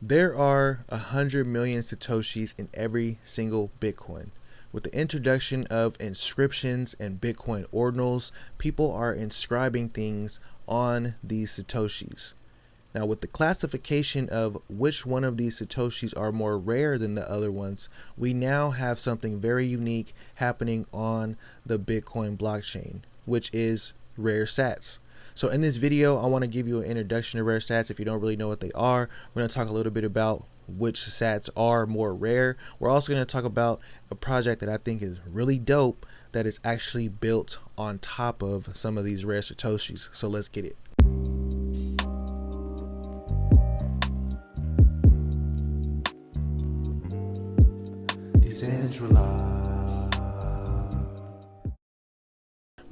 There are 100 million Satoshis in every single Bitcoin. With the introduction of inscriptions and Bitcoin ordinals, people are inscribing things on these Satoshis. Now, with the classification of which one of these Satoshis are more rare than the other ones, we now have something very unique happening on the Bitcoin blockchain, which is rare sats. So in this video, I want to give you an introduction to rare sats. If you don't really know what they are, we're going to talk a little bit about which sats are more rare. We're also going to talk about a project that I think is really dope that is actually built on top of some of these rare Satoshis. So let's get it.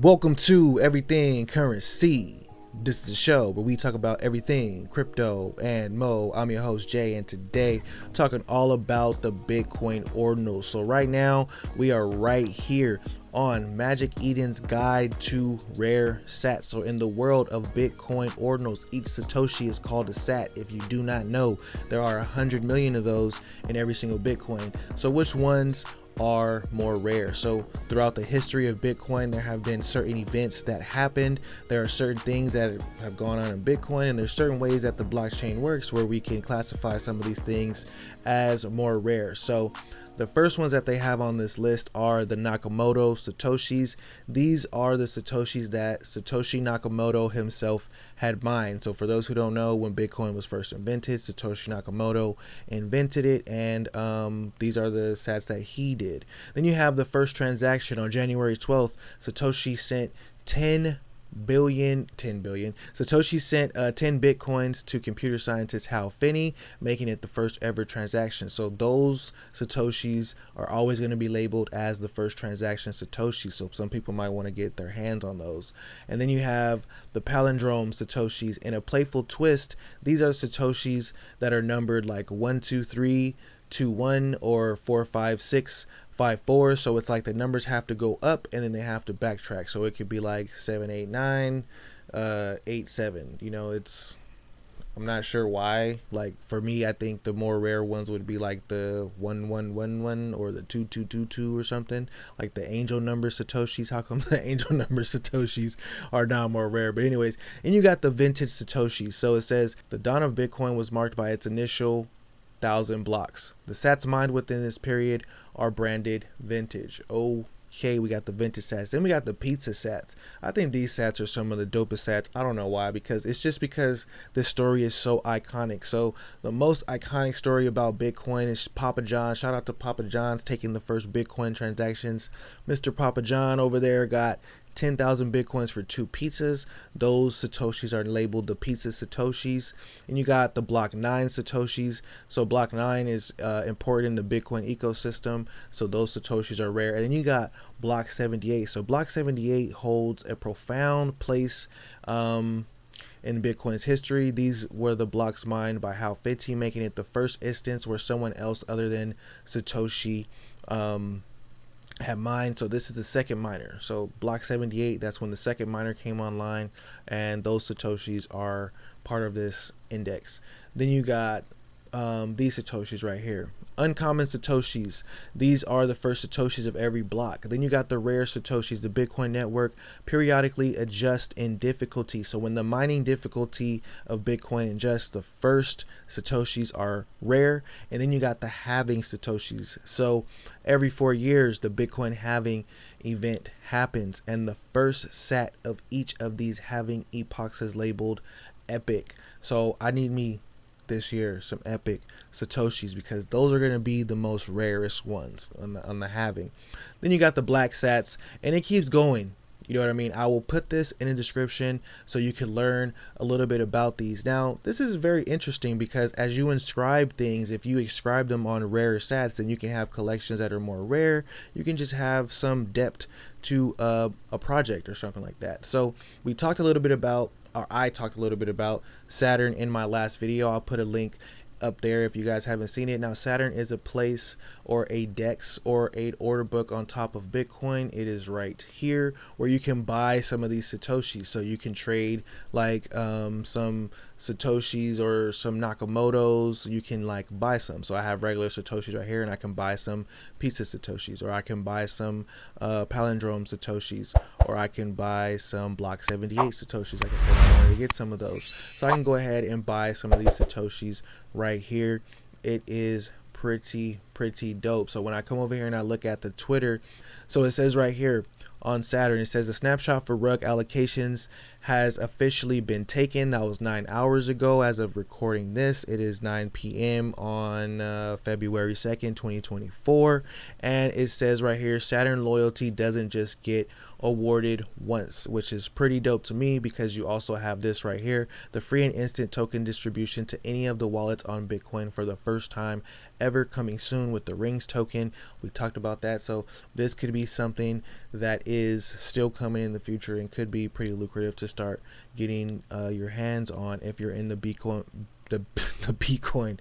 Welcome to Everything Currency. This is a show where we talk about everything crypto and mo. I'm your host Jay, and today I'm talking all about the Bitcoin ordinal. So right now we are right here on Magic Eden's guide to rare sats. So in the world of Bitcoin ordinals, each Satoshi is called a sat. If you do not know, there are 100 million of those in every single Bitcoin. So which ones are more rare? So throughout the history of Bitcoin, there have been certain events that happened. There are certain things that have gone on in Bitcoin, and there's certain ways that the blockchain works where we can classify some of these things as more rare. So the first ones that they have on this list are the Nakamoto Satoshis. These are the Satoshis that Satoshi Nakamoto himself had mined. So for those who don't know, when Bitcoin was first invented, Satoshi Nakamoto invented it, and these are the sats that he did. Then you have the first transaction on January 12th. Satoshi sent 10 billion. Satoshi sent 10 bitcoins to computer scientist Hal Finney, making it the first ever transaction. So those Satoshis are always going to be labeled as the first transaction Satoshi. So some people might want to get their hands on those. And then you have the palindrome Satoshis. In a playful twist, these are Satoshis that are numbered like 1, 2, 3, 2, 1, or 4, 5, 6, 5, 4. So it's like the numbers have to go up and then they have to backtrack. So it could be like 7, 8, 9, 8, 7. You know, I'm not sure why. Like for me, I think the more rare ones would be like the 1, 1, 1, 1 or the 2, 2, 2, 2 or something. Like the angel number Satoshis. How come the angel number Satoshis are now more rare? But anyways, and you got the vintage Satoshis. So it says the dawn of Bitcoin was marked by its initial 1,000 blocks. The sats mined within this period are branded vintage. Okay, we got the vintage sats. Then we got the pizza sats. I think these sats are some of the dopest sats. I don't know why, because it's just because this story is so iconic. So the most iconic story about Bitcoin is Papa John. Shout out to Papa John's taking the first Bitcoin transactions. Mr. Papa John over there got 10,000 bitcoins for 2 pizzas. Those Satoshis are labeled the pizza Satoshis. And you got the block 9 Satoshis. So block 9 is important in the Bitcoin ecosystem. So those Satoshis are rare. And then you got block 78. So block 78 holds a profound place in Bitcoin's history. These were the blocks mined by Hal Finney, making it the first instance where someone else other than Satoshi had mined. So this is the second miner. So block 78, that's when the second miner came online, and those Satoshis are part of this index. Then you got these Satoshis right here, uncommon Satoshis. These are the first Satoshis of every block. Then you got the rare Satoshis. The Bitcoin network periodically adjusts in difficulty. So when the mining difficulty of Bitcoin adjusts, the first Satoshis are rare. And then you got the halving Satoshis. So every 4 years, the Bitcoin halving event happens, and the first sat of each of these halving epochs is labeled epic. So I need me this year some epic Satoshis, because those are going to be the most rarest ones on the halving. Then you got the black sats, and it keeps going. You know what I mean? I will put this in the description so you can learn a little bit about these. Now, this is very interesting because as you inscribe things, if you inscribe them on rare sats, then you can have collections that are more rare. You can just have some depth to a project or something like that. So we talked a little bit about, or I talked a little bit about Saturn in my last video. I'll put a link up there if you guys haven't seen it. Now, Saturn is a place or a DEX or a order book on top of Bitcoin. It is right here where you can buy some of these Satoshis. So you can trade like some Satoshis or some Nakamotos, you can like buy some. So I have regular Satoshis right here, and I can buy some pizza Satoshis, or I can buy some palindrome Satoshis, or I can buy some block 78 Satoshis. Like I said, I wanted to get some of those, so I can go ahead and buy some of these Satoshis right here. It is pretty dope. So when I come over here and I look at the Twitter, so it says right here on Saturn, it says a snapshot for rug allocations has officially been taken. That was 9 hours ago as of recording this. It is 9 p.m. on February 2nd, 2024. And it says right here, Saturn loyalty doesn't just get awarded once, which is pretty dope to me, because you also have this right here, the free and instant token distribution to any of the wallets on Bitcoin for the first time ever, coming soon with the rings token. We talked about that. So this could be something that is still coming in the future and could be pretty lucrative to start getting your hands on if you're in the Bitcoin, the Bitcoin.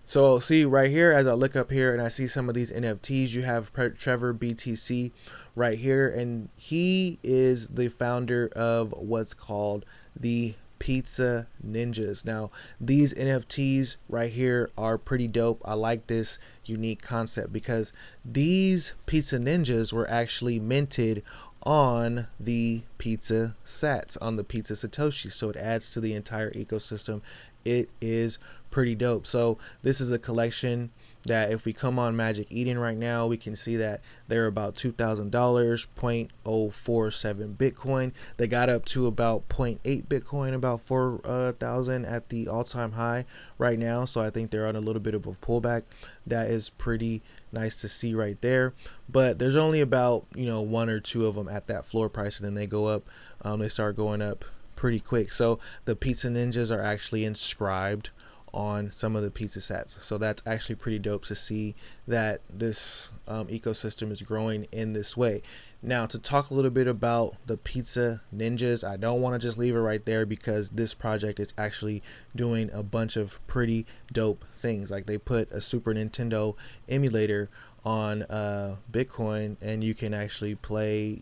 So see right here, as I look up here and I see some of these NFTs, you have Trevor BTC right here, and he is the founder of what's called the Pizza Ninjas. Now these NFTs right here are pretty dope. I like this unique concept because these Pizza Ninjas were actually minted on the pizza sats, on the pizza Satoshi, so it adds to the entire ecosystem. It is pretty dope. So this is a collection that if we come on Magic Eden right now, we can see that they're about $2,000, 0.047 Bitcoin. They got up to about 0.8 Bitcoin, about 4,000 at the all-time high right now. So I think they're on a little bit of a pullback. That is pretty nice to see right there. But there's only about, one or two of them at that floor price, and then they go up. They start going up pretty quick. So the Pizza Ninjas are actually inscribed on some of the pizza sats, so that's actually pretty dope to see that this ecosystem is growing in this way. Now, to talk a little bit about the Pizza Ninjas, I don't want to just leave it right there, because this project is actually doing a bunch of pretty dope things. Like, they put a Super Nintendo emulator on Bitcoin, and you can actually play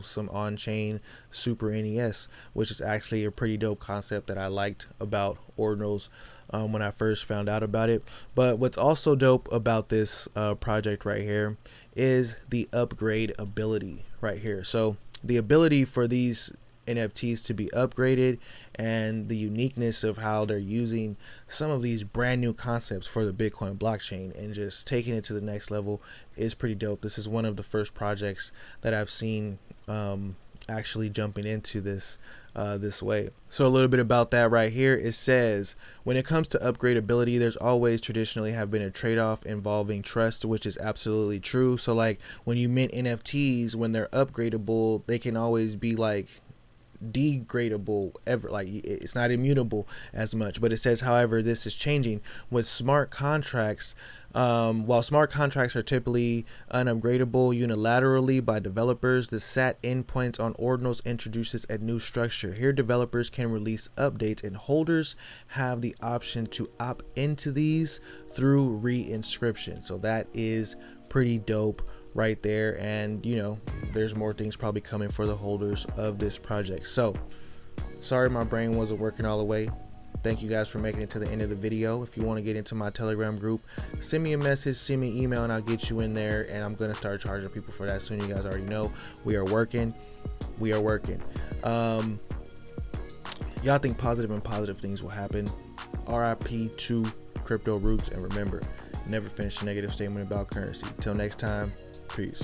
some on-chain Super NES, which is actually a pretty dope concept that I liked about Ordinals when I first found out about it. But what's also dope about this project right here is the upgrade ability right here. So the ability for these NFTs to be upgraded, and the uniqueness of how they're using some of these brand new concepts for the Bitcoin blockchain and just taking it to the next level is pretty dope. This is one of the first projects that I've seen actually jumping into this way. So a little bit about that right here. It says, when it comes to upgradability, there's always traditionally have been a trade-off involving trust, which is absolutely true. So like when you mint NFTs, when they're upgradable, they can always be like degradable, like it's not immutable as much. But it says, however, this is changing with smart contracts. While smart contracts are typically unupgradable unilaterally by developers, the SAT endpoints on Ordinals introduces a new structure. Here, developers can release updates, and holders have the option to opt into these through reinscription. So that is pretty dope right there, and there's more things probably coming for the holders of this project. So sorry my brain wasn't working all the way. Thank you guys for making it to the end of the video. If you want to get into my Telegram group, send me a message, send me an email, and I'll get you in there. And I'm going to start charging people for that soon. You guys already know we are working. Y'all think positive things will happen. RIP to crypto roots, and remember, never finish a negative statement about currency. Till next time, peace.